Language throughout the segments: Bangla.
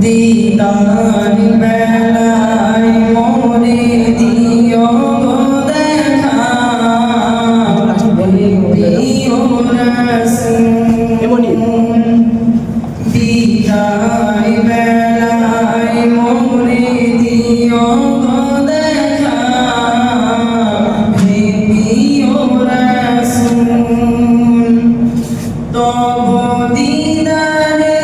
দিদার বেলায় মোরে দিও গো দেখা প্রিয় রাসূল দিদার বেলায় মোরে দিও গো দেখা প্রিয় রাসূল তব দিদারে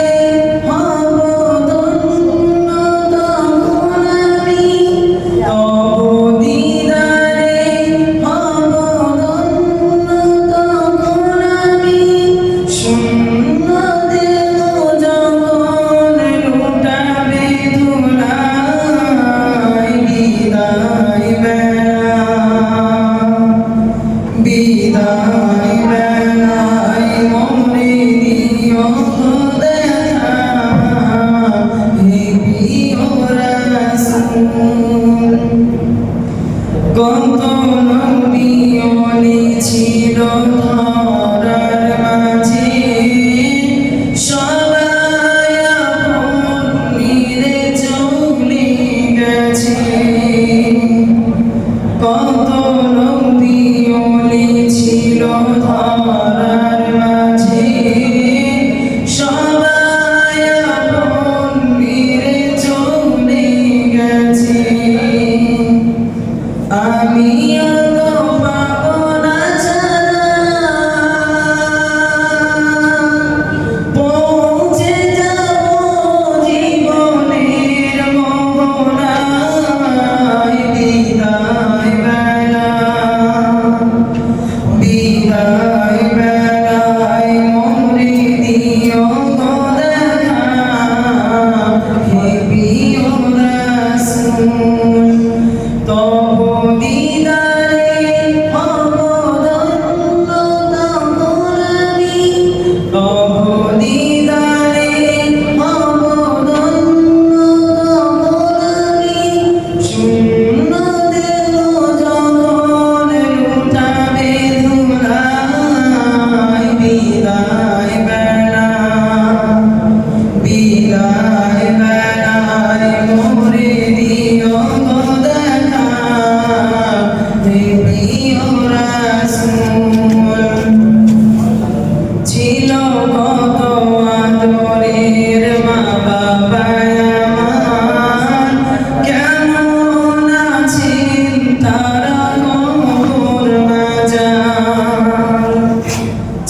বিদায় বেলায় মোরে দিও দেখা হে প্রিয় রাসূল কত নবী ওলি ছিল ধরার মাঝে সবাই আপন নিরে চলে গেছে কত নবী ওলি ছিল ধরার মাঝে সবাই আপন নিরে চলে গেছে আমিও তো পাবো না ছাড়া পৌঁছে যাব জীবনের মোহনায় বিদায় বেলায় মোরে দিও গো দেখা হে প্রিয় রাসূল তব দিদারে হব ধন্য তখন আমি তব দিদারে হব ধন্য তখন আমি শূন্য দেহ যখন লুটাবে ধুলায় বিদায় বেলায় মোরে দিও গো দেখা হে প্রিয় রাসূল ছিল কত আদরের মা বাবা আমার কেমন আছেন তারা কবর মাজার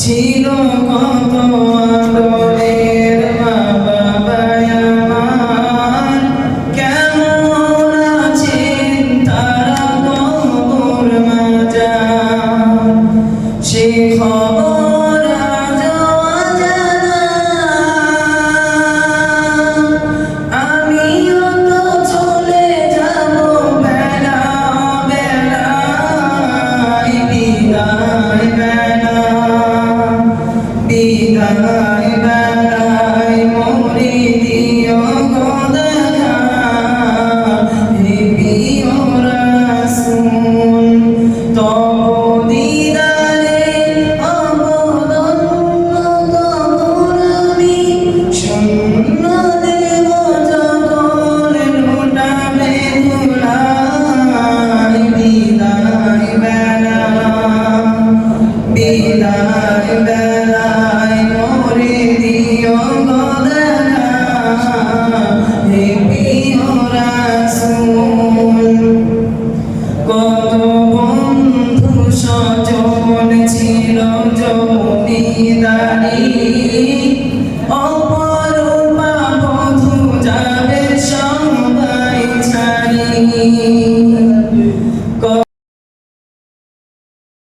ছিল কত আদরের মা বাবা আমার কেমন আছেন তারা কবর মাজার সে খবর আজও অজানা আমিও তো চলে যাব বেলা বেলায় বিদায় বেলায় মোরে দিও গো দেখা হে প্রিয় রাসূল তব দিদারে হব ধন্য তখন আমি শূন্য দেহ যখন লুটাবে ধুলায় বিদায় বেলায় মোরে দিও গো দেখা হে প্রিয় রাসূল কত বন্ধু স্বজন ছিল জমিদারি